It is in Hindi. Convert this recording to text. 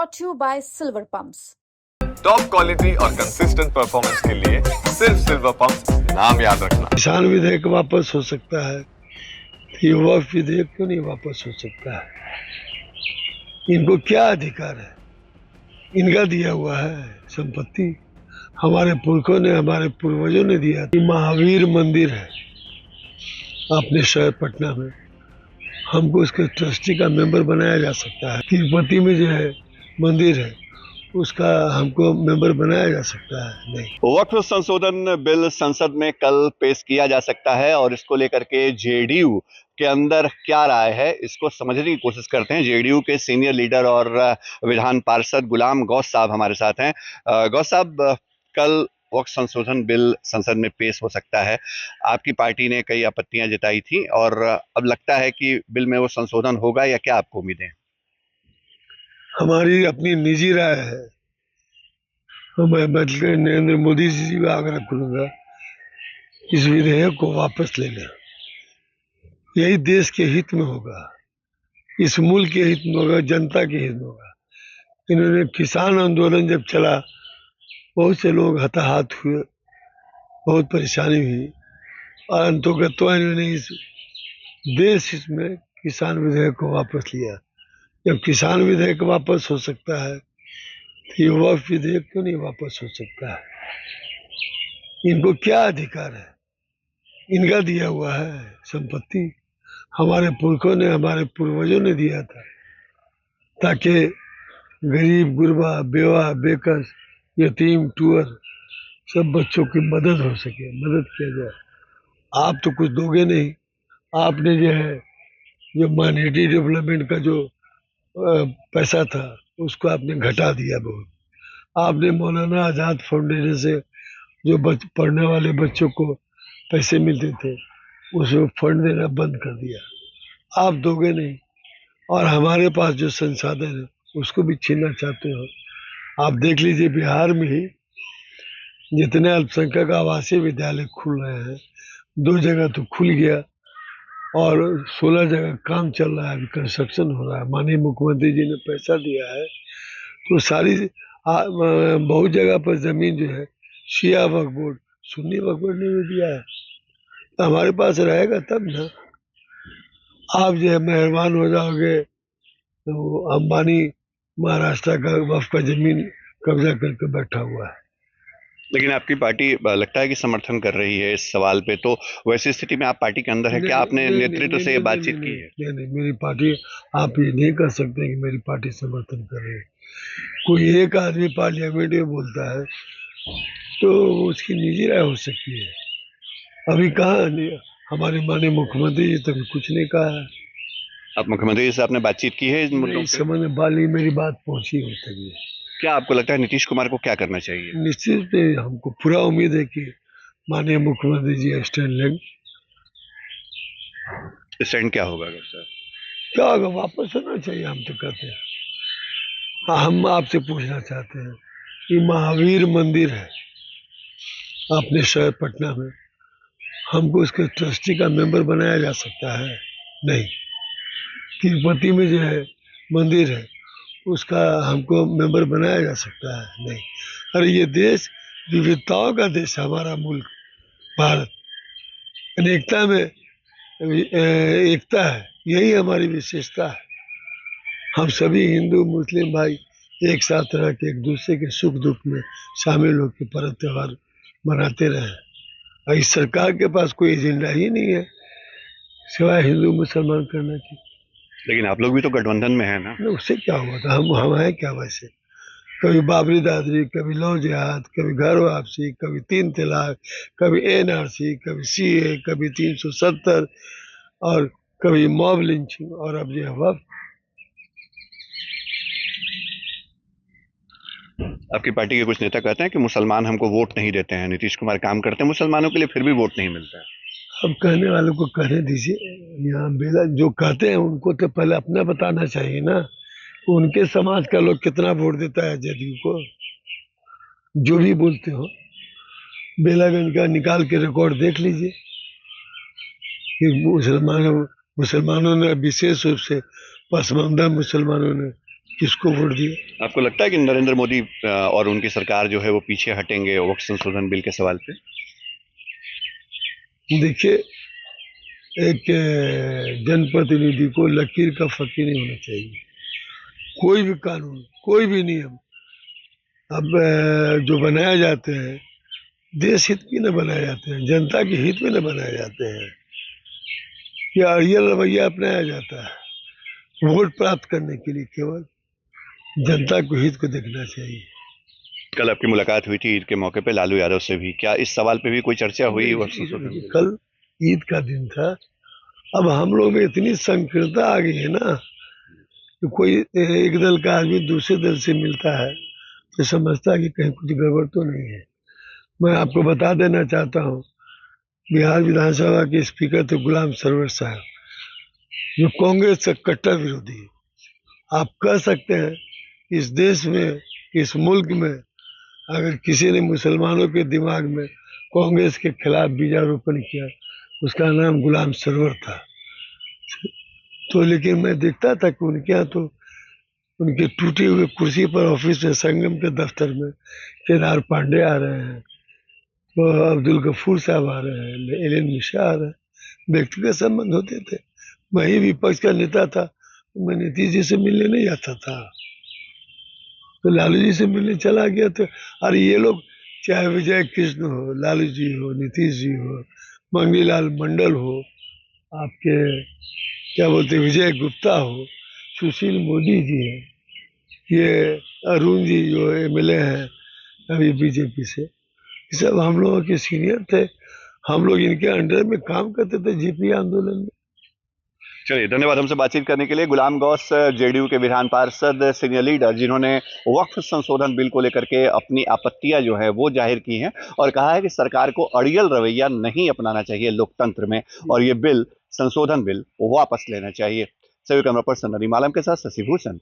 brought to you by Silver Pumps. Top quality और कंसिस्टेंट परफॉर्मेंस के लिए सिर्फ सिल्वर पंप्स नाम याद रखना। किसान विधेयक वापस हो सकता है, युवा विधेयक क्यों नहीं वापस हो सकता है? इनको क्या अधिकार है? इनका दिया हुआ है संपत्ति, हमारे पुरखों ने, हमारे पूर्वजों ने दिया। महावीर मंदिर है अपने शहर पटना में, हमको उसके ट्रस्टी का मेंबर बनाया जा सकता है। तिरुपति में जो है मंदिर है, उसका हमको मेंबर बनाया जा सकता है? नहीं। वक्फ संशोधन बिल संसद में कल पेश किया जा सकता है और इसको लेकर के जेडीयू के अंदर क्या राय है, इसको समझने की कोशिश करते हैं। जेडीयू के सीनियर लीडर और विधान पार्षद गुलाम गौस साहब हमारे साथ हैं। गौस साहब, कल वक्फ संशोधन बिल संसद में पेश हो सकता है। आपकी पार्टी ने कई आपत्तियां जताई थी और अब लगता है कि बिल में वो संशोधन होगा, या क्या आपको उम्मीदें? हमारी अपनी निजी राय है। मैं नरेंद्र मोदी जी का आग्रह करूंगा, इस विधेयक को वापस ले लें। यही देश के हित में होगा, इस मुल्क के हित में होगा, जनता के हित में होगा। इन्होंने किसान आंदोलन जब चला, बहुत से लोग हताहत हुए, बहुत परेशानी हुई और अंतोगत्वा इन्होंने इस देश हित में किसान विधेयक को वापस लिया। जब किसान विधेयक वापस हो सकता है, तो युवा विधेयक क्यों नहीं वापस हो सकता है? इनको क्या अधिकार है? इनका दिया हुआ है संपत्ति, हमारे पुरखों ने, हमारे पूर्वजों ने दिया था, ताकि गरीब, गुरबा, बेवा, बेकस, यतीम, टूअर सब बच्चों की मदद हो सके, मदद किया जाए। आप तो कुछ दोगे नहीं। आपने जो है, जो माइनॉरिटी डेवलपमेंट का जो पैसा था, उसको आपने घटा दिया बहुत। आपने मौलाना आजाद फाउंडेशन से जो पढ़ने वाले बच्चों को पैसे मिलते थे, उसको फंड देना बंद कर दिया। आप दोगे नहीं, और हमारे पास जो संसाधन है उसको भी छीनना चाहते हो। आप देख लीजिए, बिहार में ही जितने अल्पसंख्यक आवासीय विद्यालय खुल रहे हैं, 2 जगह तो खुल गया और 16 जगह काम चल रहा है, अभी कंस्ट्रक्शन हो रहा है। माननीय मुख्यमंत्री जी ने पैसा दिया है, तो सारी बहुत जगह पर जमीन जो है शिया वक्फ बोर्ड, सुन्नी वक्फ बोर्ड ने भी दिया है। तो हमारे पास रहेगा तब ना। आप जो है मेहरबान हो जाओगे, तो अंबानी महाराष्ट्र का वक्फ का जमीन कब्जा करके बैठा हुआ है। लेकिन आपकी पार्टी लगता है कि समर्थन कर रही है इस सवाल पे, तो वैसी स्थिति में आप पार्टी के अंदर है, क्या आपने नेतृत्व से बातचीत की है? नहीं, मेरी पार्टी, आप ये नहीं कर सकते कि मेरी पार्टी समर्थन कर रही है। कोई एक आदमी पार्लियामेंट में बोलता है तो उसकी निजी राय हो सकती है। अभी कहाँ हमारे माननीय मुख्यमंत्री जी तक कुछ नहीं कहा है। आप मुख्यमंत्री जी से आपने बातचीत की है इन मुद्दों पे? इस समझ में बाली मेरी बात पहुंची हो तक। क्या आपको लगता है नीतीश कुमार को क्या करना चाहिए? निश्चित हमको पूरा उम्मीद है कि माननीय मुख्यमंत्री जी स्टैंड लेंगे। स्टैंड क्या होगा सर? क्या होगा? वापस होना चाहिए, हम तो कहते हैं। हम आपसे पूछना चाहते हैं, ये महावीर मंदिर है अपने शहर पटना में, हमको उसके ट्रस्टी का मेंबर बनाया जा सकता है? नहीं। तिरुपति में जो है मंदिर है, उसका हमको मेंबर बनाया जा सकता है? नहीं। अरे ये देश विविधताओं का देश है, हमारा मुल्क भारत। अनेकता में एकता है, यही हमारी विशेषता है। हम सभी हिंदू मुस्लिम भाई एक साथ रह के, एक दूसरे के सुख दुख में शामिल होकर पर्व त्योहार मनाते रहे। इस सरकार के पास कोई एजेंडा ही नहीं है सिवाय हिंदू मुसलमान करने की। लेकिन आप लोग भी तो गठबंधन में है ना? उससे क्या हुआ था? हम हैं क्या वैसे? कभी बाबरी दादरी, कभी लव जिहाद, कभी घर वापसी, कभी 3 तलाक, कभी एनआरसी, कभी सीए, कभी 370 और कभी मॉब लिंचिंग, और अब जो है वक्त। आपकी पार्टी के कुछ नेता कहते हैं कि मुसलमान हमको वोट नहीं देते हैं, नीतीश कुमार काम करते हैं मुसलमानों के लिए, फिर भी वोट नहीं मिलता है। अब कहने वालों को कहने दीजिए। यहाँ बेला जो कहते हैं उनको तो पहले अपना बताना चाहिए ना, उनके समाज का लोग कितना वोट देता है जदयू को। जो भी बोलते हो, बेलागंज का निकाल के रिकॉर्ड देख लीजिए कि मुसलमानों ने विशेष रूप से पसमानदा मुसलमानों ने किसको वोट दिया। आपको लगता है कि नरेंद्र मोदी और उनकी सरकार जो है वो पीछे हटेंगे वक्त संशोधन बिल के सवाल पे? देखिए, एक जनप्रतिनिधि को लकीर का फकीर नहीं होना चाहिए। कोई भी कानून, कोई भी नियम अब जो बनाए जाते हैं देश हित में न बनाए जाते हैं, जनता के हित में न बनाए जाते हैं। ये अड़ियल रवैया अपनाया जाता है वोट प्राप्त करने के लिए। केवल जनता को हित को देखना चाहिए। कल आपकी मुलाकात हुई थी ईद के मौके पे लालू यादव से भी, क्या इस सवाल पे भी कोई चर्चा हुई वक्त संशोधन बिल? कल ईद का दिन था। अब हम लोग में इतनी संकीर्णता आ गई है ना कि कोई एक दल का आदमी दूसरे दल से मिलता है तो समझता है कि कहीं कुछ गड़बड़ तो नहीं है। मैं आपको बता देना चाहता हूँ, बिहार विधानसभा के स्पीकर थे गुलाम सरवर साहब, जो कांग्रेस का कट्टर विरोधी है। आप कह सकते हैं इस देश में, इस मुल्क में अगर किसी ने मुसलमानों के दिमाग में कांग्रेस के खिलाफ बीजारोपण किया, उसका नाम गुलाम सरवर था। तो लेकिन मैं देखता था कि उनके यहाँ तो उनके टूटे हुए कुर्सी पर ऑफिस में, संगम के दफ्तर में केदार पांडे आ रहे हैं, तो अब्दुल गफूर साहब आ रहे हैं, एलन मिश्रा आ रहे हैं, व्यक्तिगत संबंध होते थे। मैं ही विपक्ष का नेता था, मैं नीतीश जी से मिलने नहीं आता था, तो लालू जी से मिलने चला गया। तो अरे ये लोग चाहे विजय कृष्ण हो, लालू जी हो, नीतीश जी हो, मंगीलाल मंडल हो, आपके क्या बोलते विजय गुप्ता हो, सुशील मोदी जी है, ये अरुण जी जो एमएलए हैं अभी बीजेपी से, ये सब हम लोगों के सीनियर थे। हम लोग इनके अंडर में काम करते थे जीपी आंदोलन में। चलिए, धन्यवाद हमसे बातचीत करने के लिए। गुलाम गौस जेडीयू के विधान पार्षद, सीनियर लीडर, जिन्होंने वक्फ संशोधन बिल को लेकर के अपनी आपत्तियां जो है वो जाहिर की हैं और कहा है कि सरकार को अड़ियल रवैया नहीं अपनाना चाहिए लोकतंत्र में और ये बिल, संशोधन बिल, वापस लेना चाहिए। सभी कैमरा पर्सन नरीम आलम के साथ शशि भूषण।